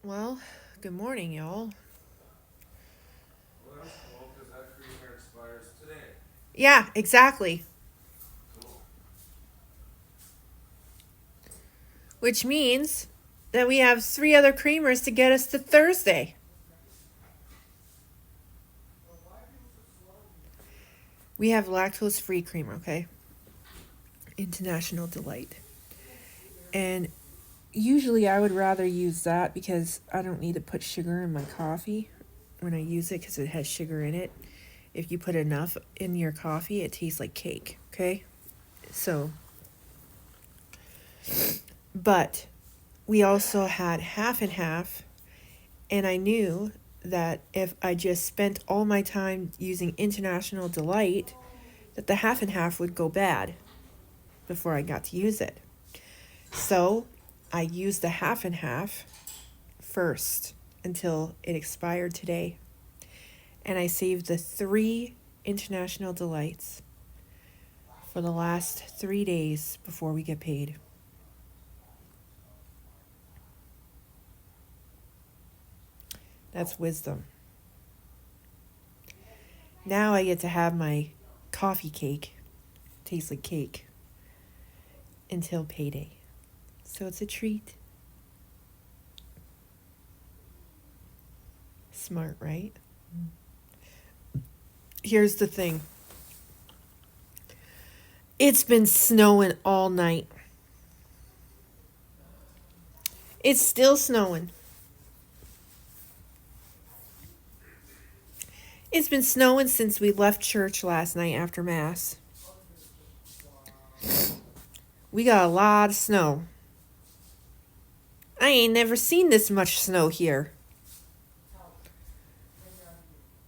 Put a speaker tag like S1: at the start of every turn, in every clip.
S1: Well, good morning, y'all.
S2: Well, because that creamer expires today.
S1: Yeah, exactly.
S2: Cool.
S1: Which means that we have 3 other creamers to get us to Thursday. We have lactose-free creamer, okay? International Delight. And usually I would rather use that because I don't need to put sugar in my coffee when I use it because it has sugar in it. If you put enough in your coffee, it tastes like cake, okay? So, but we also had half and half, and I knew that if I just spent all my time using International Delight, that the half and half would go bad before I got to use it. So I used the half and half first until it expired today. And I saved the 3 International Delights for the last 3 days before we get paid. That's wisdom. Now I get to have my coffee cake, tastes like cake, until payday. So it's a treat. Smart, right? Here's the thing. It's been snowing all night. It's still snowing. It's been snowing since we left church last night after Mass. We got a lot of snow. I ain't never seen this much snow here.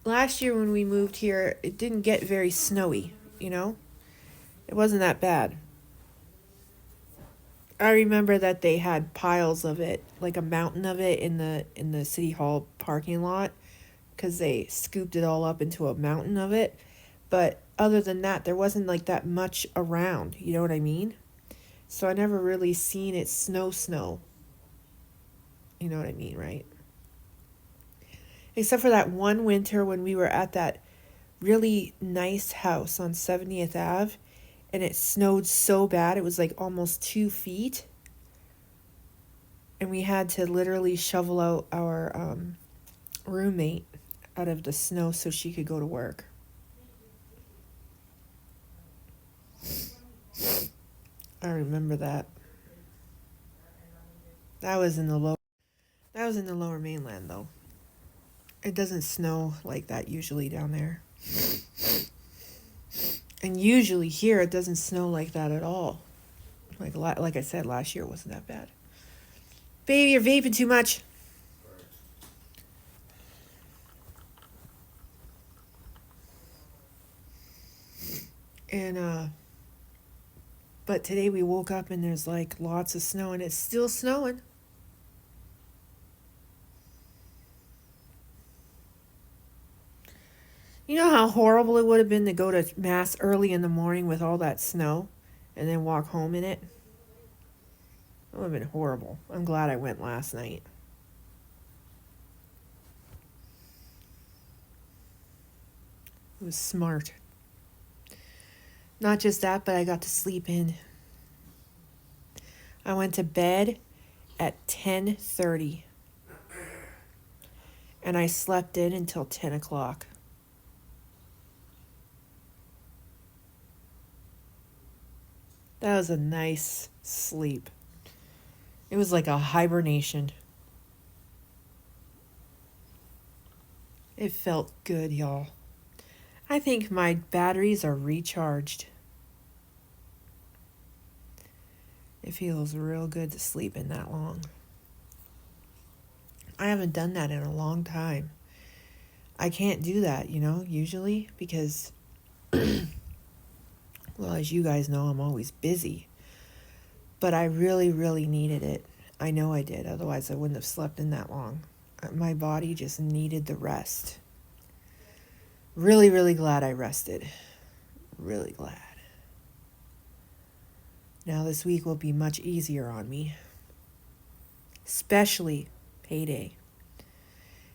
S1: Last year when we moved here, it didn't get very snowy, you know? It wasn't that bad. I remember that they had piles of it, like a mountain of it in the city hall parking lot, because they scooped it all up into a mountain of it. But other than that, there wasn't like that much around, you know what I mean? So I never really seen it snow. You know what I mean, right? Except for that one winter when we were at that really nice house on 70th Ave, and it snowed so bad, it was like almost 2 feet. And we had to literally shovel out our roommate out of the snow so she could go to work. I remember that. That was in the lower mainland though. It doesn't snow like that usually down there. And usually here it doesn't snow like that at all. Like I said, last year wasn't that bad. Baby, you're vaping too much. And but today we woke up and there's like lots of snow and it's still snowing. You know how horrible it would have been to go to mass early in the morning with all that snow and then walk home in it? That would have been horrible. I'm glad I went last night. It was smart. Not just that, but I got to sleep in. I went to bed at 10:30. And I slept in until 10 o'clock. That was a nice sleep. It was like a hibernation. It felt good, y'all. I think my batteries are recharged. It feels real good to sleep in that long. I haven't done that in a long time. I can't do that, usually because, well, as you guys know, I'm always busy. But I really, really needed it. I know I did, otherwise I wouldn't have slept in that long. My body just needed the rest. Really, really glad I rested. Really glad. Now this week will be much easier on me. Especially payday.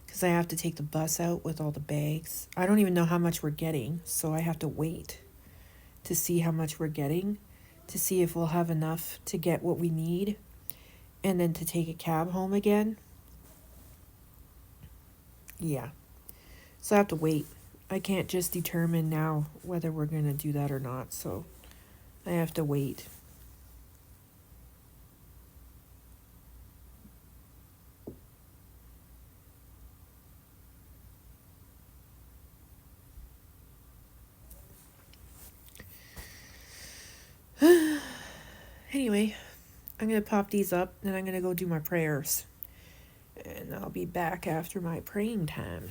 S1: Because I have to take the bus out with all the bags. I don't even know how much we're getting, so I have to wait to see how much we're getting, to see if we'll have enough to get what we need, and then to take a cab home again. Yeah. So I have to wait. I can't just determine now whether we're going to do that or not, so I have to wait. Anyway, I'm going to pop these up, then I'm going to go do my prayers. And I'll be back after my praying time.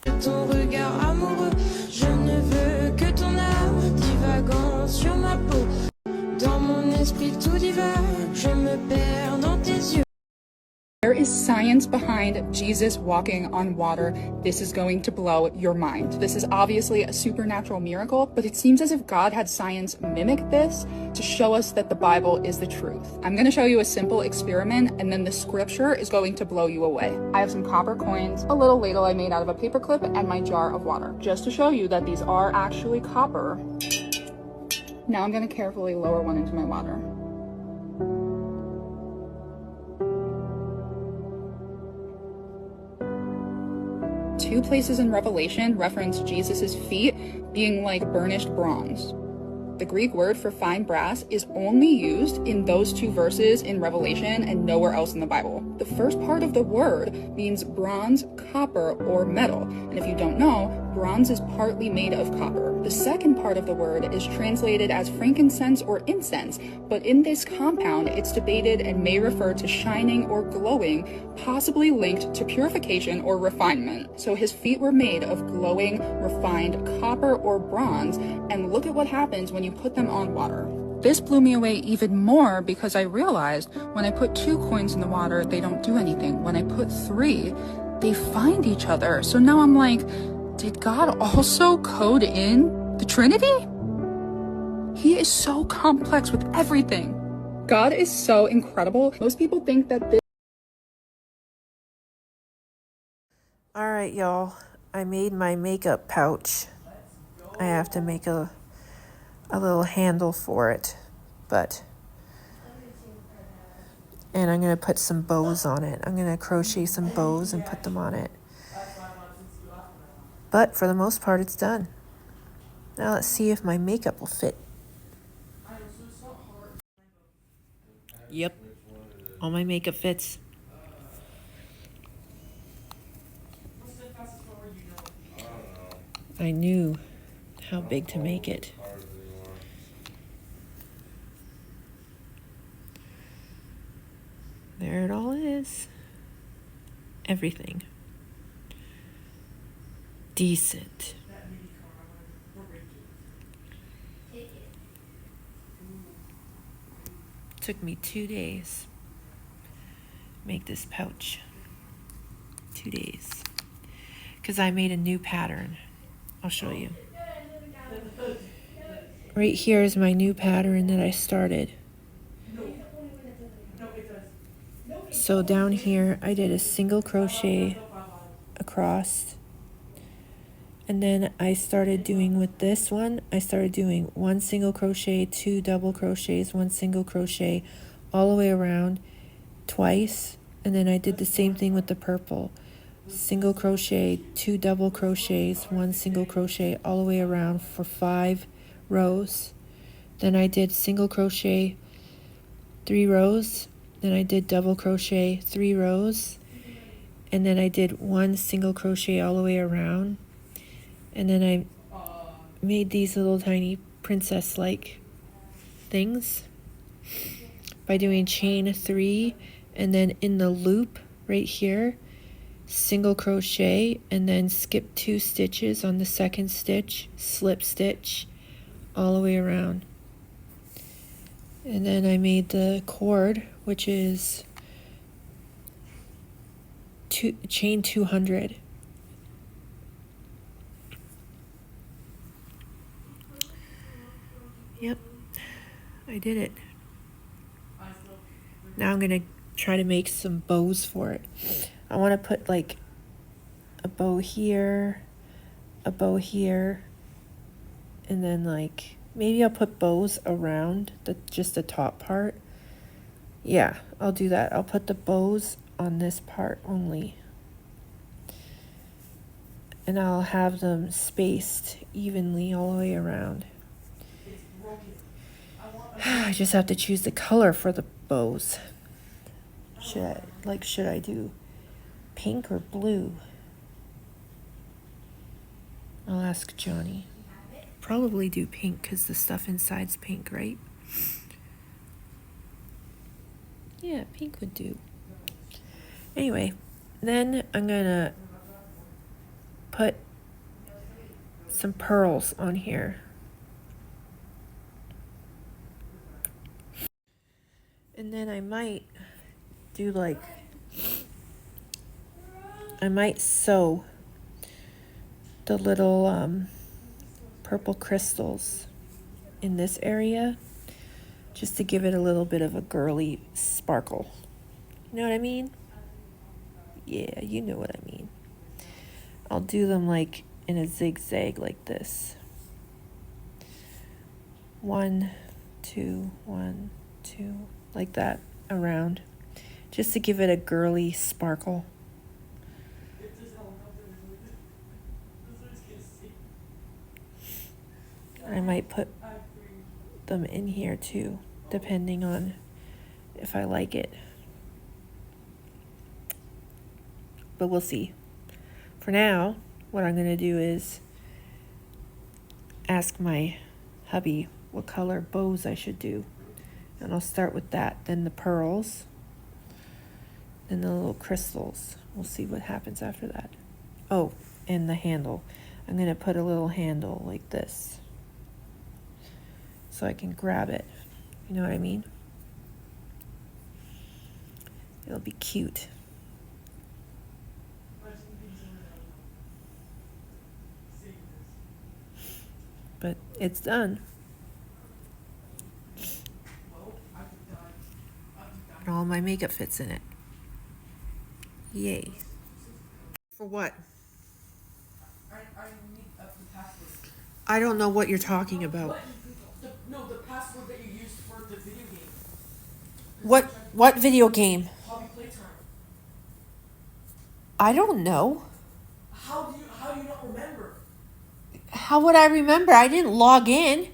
S3: Ton regard amoureux, je ne veux que ton âme divagant sur ma peau. Dans mon esprit tout divague, je me perds dans tes yeux.
S4: There is science behind Jesus walking on water. This is going to blow your mind. This is obviously a supernatural miracle, but it seems as if God had science mimic this to show us that the Bible is the truth. I'm going to show you a simple experiment, and then the scripture is going to blow you away. I have some copper coins, a little ladle I made out of a paperclip, and my jar of water, just to show you that these are actually copper. Now I'm going to carefully lower one into my water. Two places in Revelation reference Jesus' feet being like burnished bronze. The Greek word for fine brass is only used in those two verses in Revelation and nowhere else in the Bible. The first part of the word means bronze, copper, or metal. And if you don't know, bronze is partly made of copper. The second part of the word is translated as frankincense or incense, but in this compound, it's debated and may refer to shining or glowing, possibly linked to purification or refinement. So his feet were made of glowing, refined copper or bronze, and look at what happens when you put them on water. This blew me away even more because I realized when I put 2 coins in the water, they don't do anything. When I put 3, they find each other. So now I'm like, did God also code in the Trinity? He is so complex with everything. God is so incredible. Most people think that this.
S1: All right, y'all. I made my makeup pouch. I have to make a little handle for it, and I'm going to put some bows on it. I'm going to crochet some bows and put them on it. But for the most part, it's done. Now let's see if my makeup will fit. Yep, all my makeup fits. I knew how big to make it. There it all is. Everything. Decent. Took me 2 days. Make this pouch. 2 days. Because I made a new pattern. I'll show you. Right here is my new pattern that I started. So down here, I did a single crochet across. And then I started doing with this one, I started doing 1 single crochet, 2 double crochets, 1 single crochet, all the way around twice. And then I did the same thing with the purple. Single crochet, 2 double crochets, 1 single crochet, all the way around for 5 rows. Then I did single crochet, 3 rows. Then I did double crochet 3 rows, and then I did 1 single crochet all the way around, and then I made these little tiny princess-like things by doing chain 3, and then in the loop right here, single crochet, and then skip 2 stitches on the second stitch, slip stitch all the way around. And then I made the cord, which is chain 200. Yep, I did it. Now I'm gonna try to make some bows for it. I want to put like a bow here, and then like maybe I'll put bows around just the top part. Yeah, I'll do that. I'll put the bows on this part only. And I'll have them spaced evenly all the way around. I just have to choose the color for the bows. Should I do pink or blue? I'll ask Johnny. Probably do pink because the stuff inside's pink, right? Yeah, pink would do. Anyway, then I'm gonna put some pearls on here. And then I might do I might sew the little purple crystals in this area just to give it a little bit of a girly sparkle. You know what I mean? Yeah, you know what I mean. I'll do them like in a zigzag like this. 1, 2, 1, 2, like that around, just to give it a girly sparkle. I might put them in here too, depending on if I like it. But we'll see. For now, what I'm going to do is ask my hubby what color bows I should do. And I'll start with that. Then the pearls. Then the little crystals. We'll see what happens after that. Oh, and the handle. I'm going to put a little handle like this, so I can grab it. You know what I mean? It'll be cute. But it's done. And all my makeup fits in it. Yay. For what?
S5: I need the password.
S1: I don't know what you're talking about.
S5: What? The password that you used for the video game.
S1: What video game?
S5: Hobby Playtime.
S1: I don't know.
S5: How do you not remember?
S1: How would I remember? I didn't log in.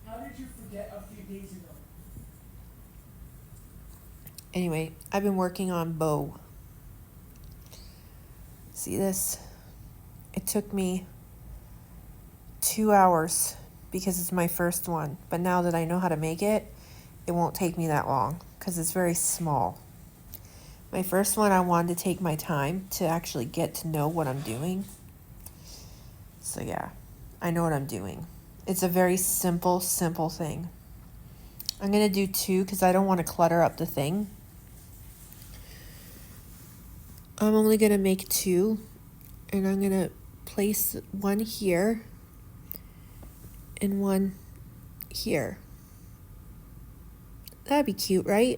S5: How did you forget a few days ago?
S1: Anyway, I've been working on bow. See this? It took me 2 hours because it's my first one. But now that I know how to make it, it won't take me that long because it's very small. My first one, I wanted to take my time to actually get to know what I'm doing. So yeah, I know what I'm doing. It's a very simple thing. I'm going to do 2 because I don't want to clutter up the thing. I'm only going to make 2, and I'm going to place one here and one here. That'd be cute, right?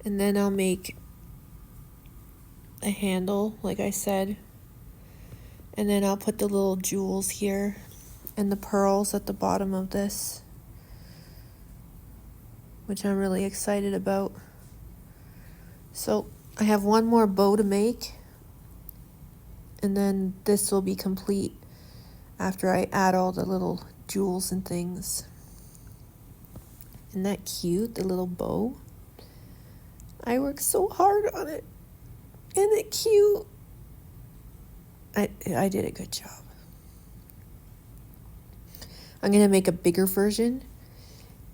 S1: And then I'll make a handle, like I said. And then I'll put the little jewels here and the pearls at the bottom of this, which I'm really excited about. So I have one more bow to make, and then this will be complete after I add all the little jewels and things. Isn't that cute, the little bow? I worked so hard on it. Isn't it cute? I did a good job. I'm going to make a bigger version,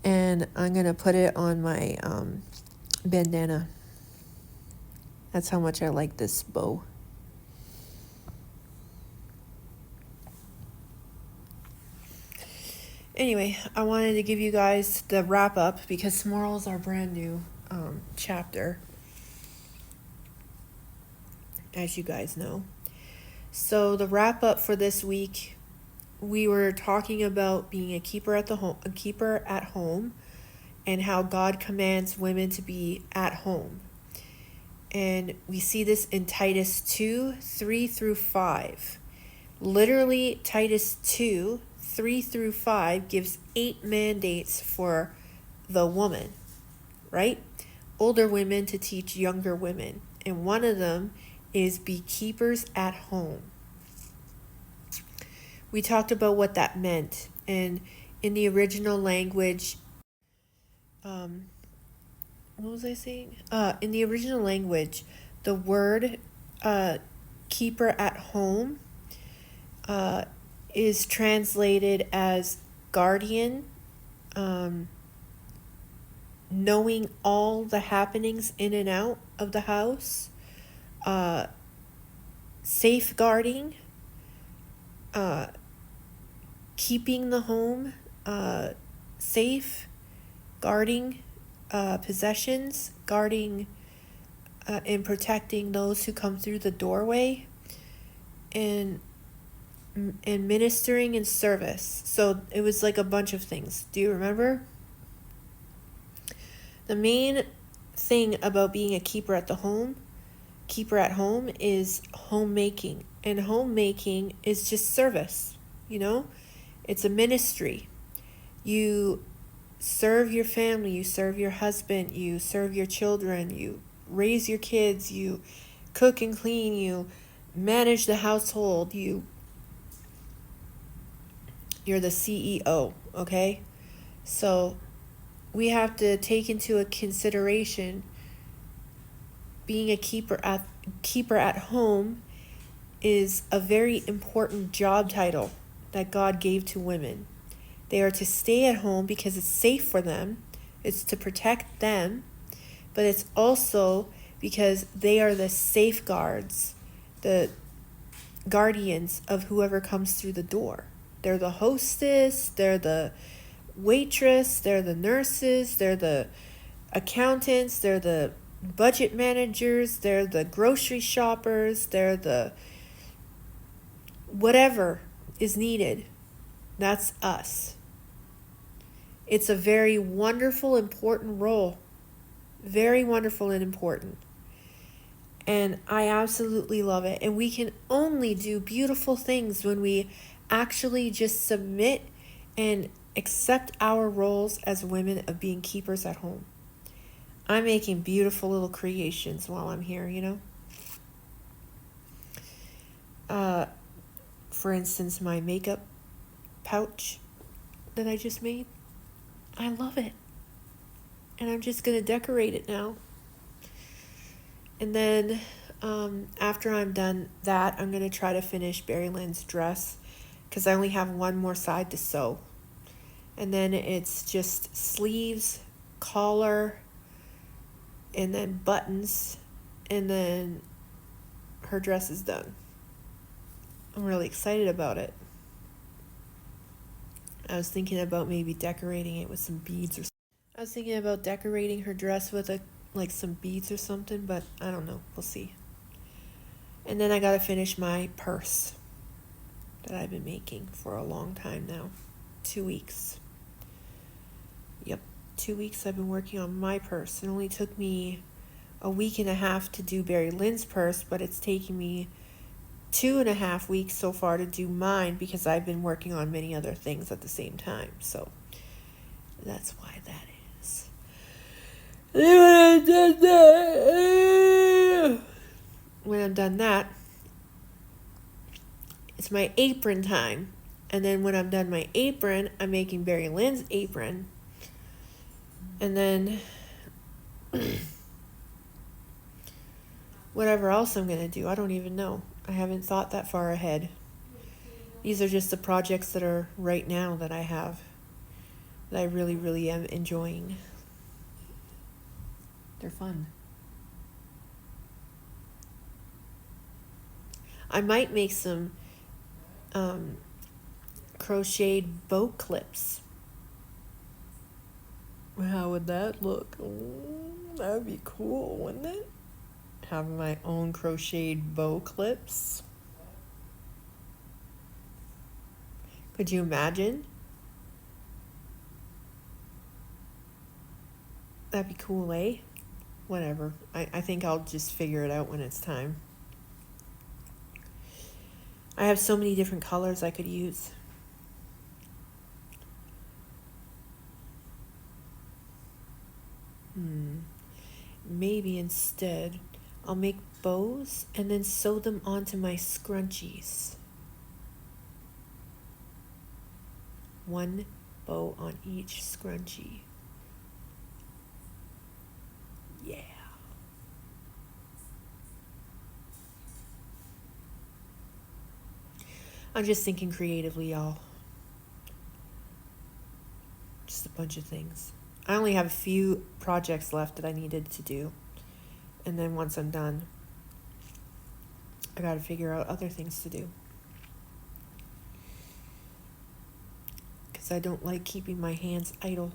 S1: and I'm going to put it on my bandana. That's how much I like this bow. Anyway, I wanted to give you guys the wrap up because tomorrow is our brand new chapter, as you guys know. So the wrap up for this week, we were talking about being a keeper at home, and how God commands women to be at home. And we see this in Titus 2:3-5. Literally, Titus 2:3-5 gives 8 mandates for the woman, right? Older women to teach younger women. And one of them is be keepers at home. We talked about what that meant. And in the original language, what was I saying? In the original language, the word keeper at home is translated as guardian, knowing all the happenings in and out of the house, safeguarding, keeping the home safe, guarding possessions, guarding and protecting those who come through the doorway, and ministering in service. So it was like a bunch of things. Do you remember? The main thing about being a keeper at home is homemaking. And homemaking is just service, It's a ministry. You serve your family, you serve your husband, you serve your children, you raise your kids, you cook and clean, you manage the household, you're the CEO, okay? So we have to take into a consideration being a keeper at home is a very important job title that God gave to women. They are to stay at home because it's safe for them. It's to protect them, but it's also because they are the safeguards, the guardians of whoever comes through the door. They're the hostess, they're the waitress, they're the nurses, they're the accountants, they're the budget managers, they're the grocery shoppers, they're the whatever is needed. That's us. It's a very wonderful, important role. Very wonderful and important. And I absolutely love it. And we can only do beautiful things when we actually just submit and accept our roles as women of being keepers at home. I'm making beautiful little creations while I'm here, you know. For instance, my makeup pouch that I just made. I love it. And I'm just going to decorate it now. And then after I'm done that, I'm going to try to finish Barry Lynn's dress because I only have one more side to sew. And then it's just sleeves, collar, and then buttons, and then her dress is done. I'm really excited about it. I was thinking about maybe decorating it with some beads or something. I was thinking about decorating her dress with some beads or something, but I don't know. We'll see. And then I gotta finish my purse that I've been making for a long time now. 2 weeks. Yep, 2 weeks I've been working on my purse. It only took me a week and a half to do Barry Lynn's purse, but it's taking me 2.5 weeks so far to do mine because I've been working on many other things at the same time. So that's why that is. When I'm done that, it's my apron time. And then when I'm done my apron, I'm making Barry Lynn's apron. And then whatever else I'm going to do, I don't even know. I haven't thought that far ahead. These are just the projects that are right now that I have, that I really, really am enjoying. They're fun. I might make some crocheted bow clips. How would that look? That would be cool, wouldn't it? Have my own crocheted bow clips. Could you imagine? That'd be cool, eh? Whatever. I think I'll just figure it out when it's time. I have so many different colors I could use. Maybe instead I'll make bows and then sew them onto my scrunchies. One bow on each scrunchie. Yeah. I'm just thinking creatively, y'all. Just a bunch of things. I only have a few projects left that I needed to do. And then once I'm done, I gotta figure out other things to do. Because I don't like keeping my hands idle.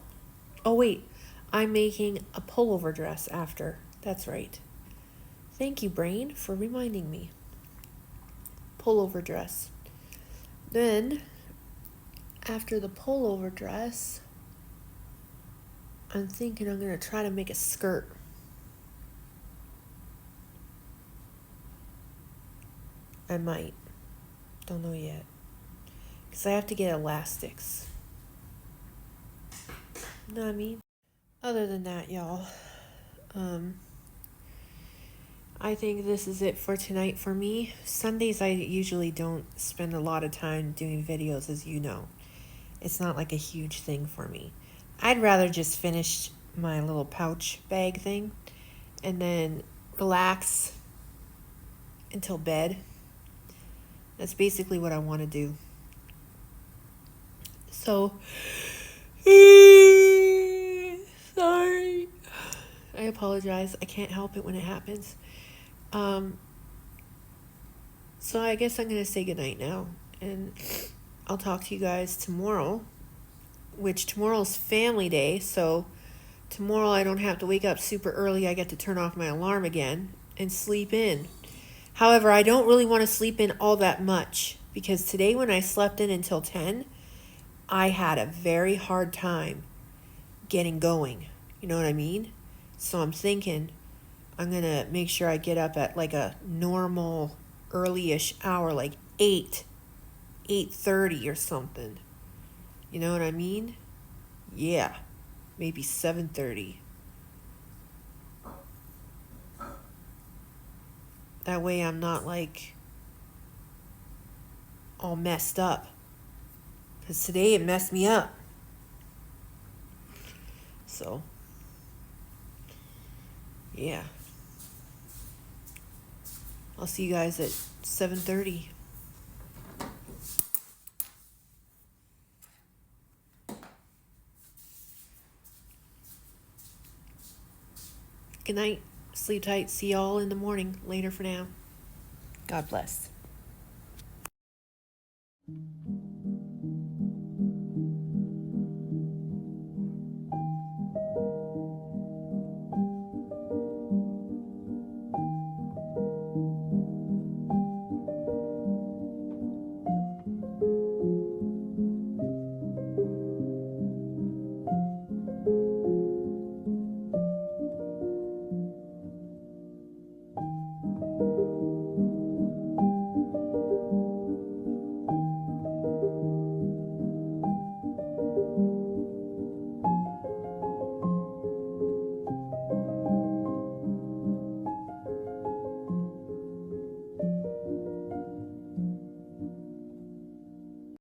S1: Oh wait, I'm making a pullover dress after. That's right. Thank you, brain, for reminding me. Pullover dress. Then, after the pullover dress, I'm thinking I'm going to try to make a skirt. I might. Don't know yet. Because I have to get elastics. You know what I mean? Other than that, y'all, I think this is it for tonight for me. Sundays, I usually don't spend a lot of time doing videos, as you know. It's not like a huge thing for me. I'd rather just finish my little pouch bag thing and then relax until bed. That's basically what I want to do. So, sorry. I apologize. I can't help it when it happens. So I guess I'm going to say goodnight now. And I'll talk to you guys tomorrow, which tomorrow's family day. So tomorrow I don't have to wake up super early. I get to turn off my alarm again and sleep in. However, I don't really want to sleep in all that much because today when I slept in until 10, I had a very hard time getting going. You know what I mean? So I'm thinking I'm going to make sure I get up at like a normal early-ish hour, like 8:30 or something. You know what I mean? Yeah. Maybe 7:30. That way I'm not like all messed up. Because today it messed me up. So, yeah. I'll see you guys at 7:30. Good night. Sleep tight. See y'all in the morning. Later for now. God bless.